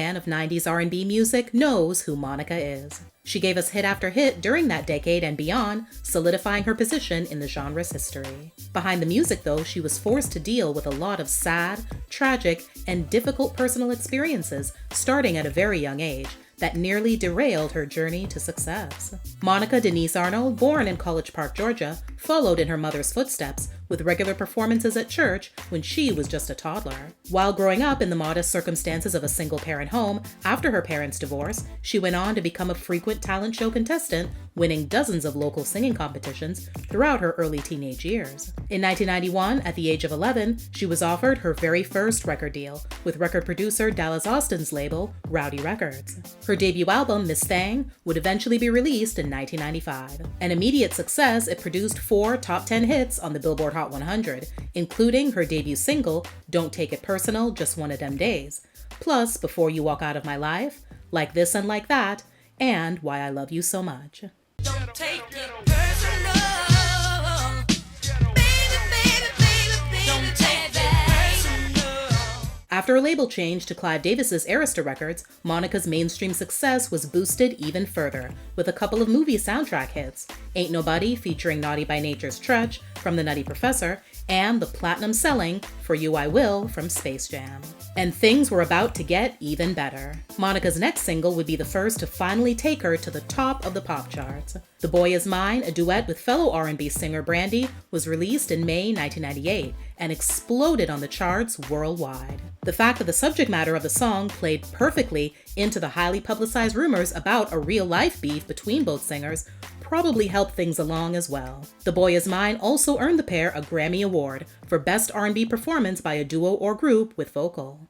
fan of 90s R&B music knows who Monica is. She gave us hit after hit during that decade and beyond, solidifying her position in the genre's history. Behind the music, though, she was forced to deal with a lot of sad, tragic, and difficult personal experiences starting at a very young age that nearly derailed her journey to success. Monica Denise Arnold, born in College Park, Georgia, followed in her mother's footsteps with regular performances at church when she was just a toddler. While growing up in the modest circumstances of a single-parent home after her parents' divorce, she went on to become a frequent talent show contestant, winning dozens of local singing competitions throughout her early teenage years. In 1991, at the age of 11, she was offered her very first record deal with record producer Dallas Austin's label, Rowdy Records. Her debut album, Miss Thang, would eventually be released in 1995. An immediate success, it produced 4 top 10 hits on the Billboard Hot 100, including her debut single, Don't Take It Personal, Just One of Them Days, plus Before You Walk Out of My Life, Like This and Like That, and Why I Love You So Much. Don't take it personal. After a label change to Clive Davis's Arista Records, Monica's mainstream success was boosted even further with a couple of movie soundtrack hits, Ain't Nobody featuring Naughty by Nature's Tretch from The Nutty Professor, and the platinum-selling For You I Will from Space Jam. And things were about to get even better. Monica's next single would be the first to finally take her to the top of the pop charts. The Boy Is Mine, a duet with fellow R&B singer Brandy, was released in May 1998 and exploded on the charts worldwide. The fact that the subject matter of the song played perfectly into the highly publicized rumors about a real-life beef between both singers probably helped things along as well. The Boy Is Mine also earned the pair a Grammy Award for Best R&B Performance by a Duo or Group with Vocal.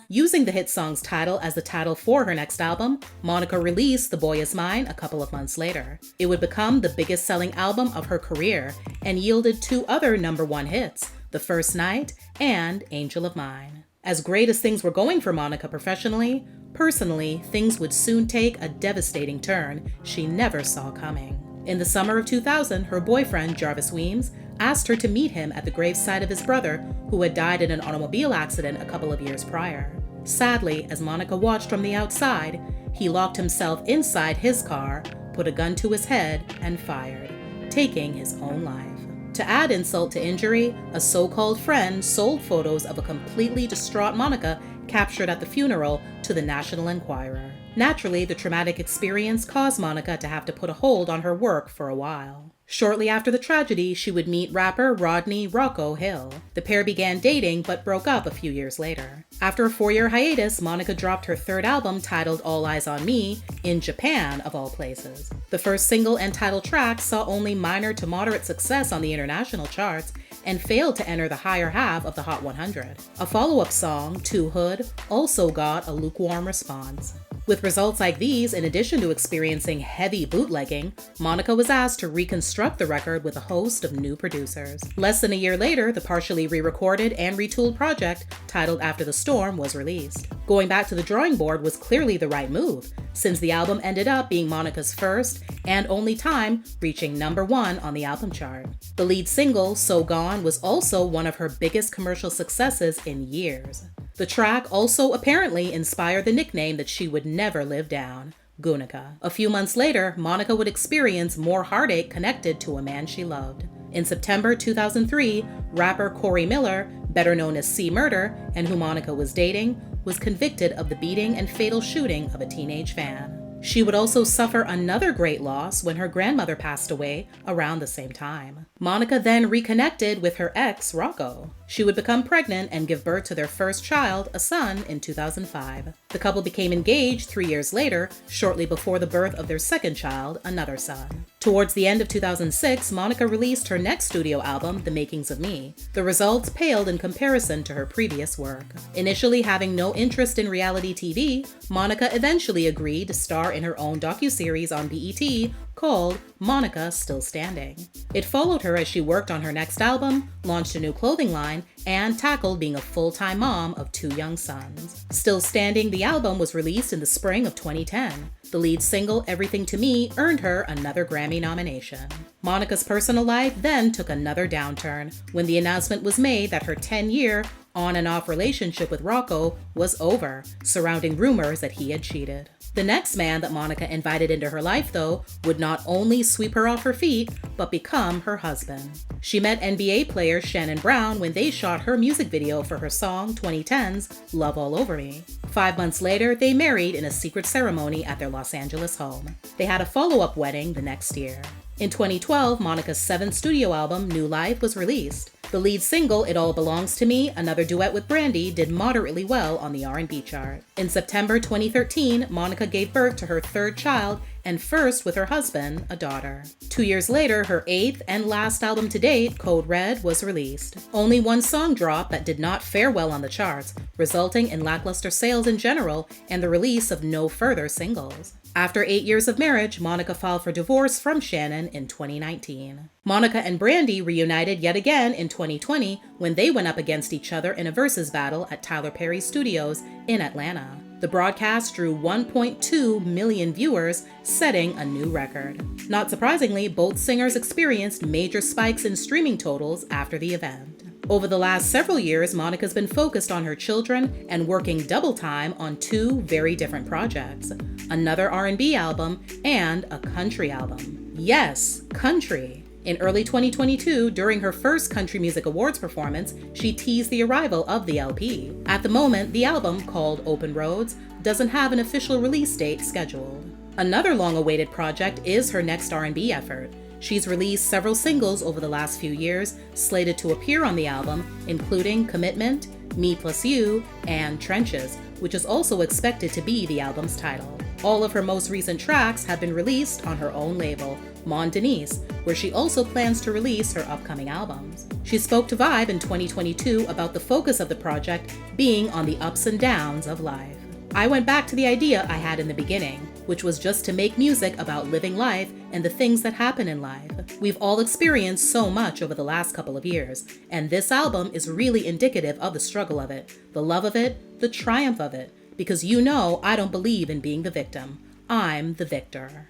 Using the hit song's title as the title for her next album, Monica released The Boy Is Mine a couple of months later. It would become the biggest selling album of her career and yielded 2 other #1 hits, The First Night and Angel of Mine. As great as things were going for Monica professionally, personally, things would soon take a devastating turn she never saw coming. In the summer of 2000, her boyfriend, Jarvis Weems, asked her to meet him at the gravesite of his brother, who had died in an automobile accident a couple of years prior. Sadly, as Monica watched from the outside, he locked himself inside his car, put a gun to his head, and fired, taking his own life. To add insult to injury, a so-called friend sold photos of a completely distraught Monica captured at the funeral to the National Enquirer. Naturally, the traumatic experience caused Monica to have to put a hold on her work for a while. Shortly after the tragedy, she would meet rapper Rodney Rocco Hill. The pair began dating but broke up a few years later. After a 4-year hiatus, Monica dropped her 3rd album titled All Eyes on Me in Japan, of all places. The first single and title track saw only minor to moderate success on the international charts and failed to enter the higher half of the Hot 100. A follow-up song, Too Hood, also got a lukewarm response. With results like these, in addition to experiencing heavy bootlegging, Monica was asked to reconstruct the record with a host of new producers. Less than a year later, the partially re-recorded and retooled project, titled After the Storm, was released. Going back to the drawing board was clearly the right move, since the album ended up being Monica's first and only time reaching #1 on the album chart. The lead single, So Gone, was also one of her biggest commercial successes in years. The track also apparently inspired the nickname that she would never live down, Gunica. A few months later, Monica would experience more heartache connected to a man she loved. In September 2003, rapper Corey Miller, better known as C Murder, and who Monica was dating, was convicted of the beating and fatal shooting of a teenage fan. She would also suffer another great loss when her grandmother passed away around the same time. Monica then reconnected with her ex, Rocco. She would become pregnant and give birth to their first child, a son, in 2005. The couple became engaged 3 years later, shortly before the birth of their second child, another son. Towards the end of 2006, Monica released her next studio album, The Makings of Me. The results paled in comparison to her previous work. Initially having no interest in reality TV, Monica eventually agreed to star in her own docuseries on BET called Monica Still Standing. It followed her as she worked on her next album, launched a new clothing line, and tackled being a full-time mom of 2 young sons. Still Standing, the album, was released in the spring of 2010. The lead single, Everything to Me, earned her another Grammy nomination. Monica's personal life then took another downturn when the announcement was made that her 10-year on and off relationship with Rocco was over, surrounding rumors that he had cheated. The next man that Monica invited into her life, though, would not only sweep her off her feet, but become her husband. She met NBA player Shannon Brown when they shot her music video for her song 2010's Love All Over Me. 5 months later, they married in a secret ceremony at their Los Angeles home. They had a follow-up wedding the next year. In 2012, Monica's 7th studio album, New Life, was released. The lead single, It All Belongs to Me, another duet with Brandy, did moderately well on the R&B chart. In September 2013, Monica gave birth to her 3rd child and first with her husband, a daughter. 2 years later, her 8th and last album to date, Code Red, was released. Only one song dropped that did not fare well on the charts, resulting in lackluster sales in general and the release of no further singles. After 8 years of marriage, Monica filed for divorce from Shannon in 2019. Monica and Brandy reunited yet again in 2020 when they went up against each other in a versus battle at Tyler Perry Studios in Atlanta. The broadcast drew 1.2 million viewers, setting a new record. Not surprisingly, both singers experienced major spikes in streaming totals after the event. Over the last several years, Monica's been focused on her children and working double time on 2 very different projects: another R&B album and a country album. Yes, country. In early 2022, during her first Country Music Awards performance, she teased the arrival of the LP. At the moment, the album, called Open Roads, doesn't have an official release date scheduled. Another long-awaited project is her next R&B effort. She's released several singles over the last few years, slated to appear on the album, including Commitment, Me Plus You, and Trenches, which is also expected to be the album's title. All of her most recent tracks have been released on her own label, Mon Denise, where she also plans to release her upcoming albums. She spoke to Vibe in 2022 about the focus of the project being on the ups and downs of life. I went back to the idea I had in the beginning, which was just to make music about living life and the things that happen in life. We've all experienced so much over the last couple of years, and this album is really indicative of the struggle of it, the love of it, the triumph of it, because you know I don't believe in being the victim. I'm the victor.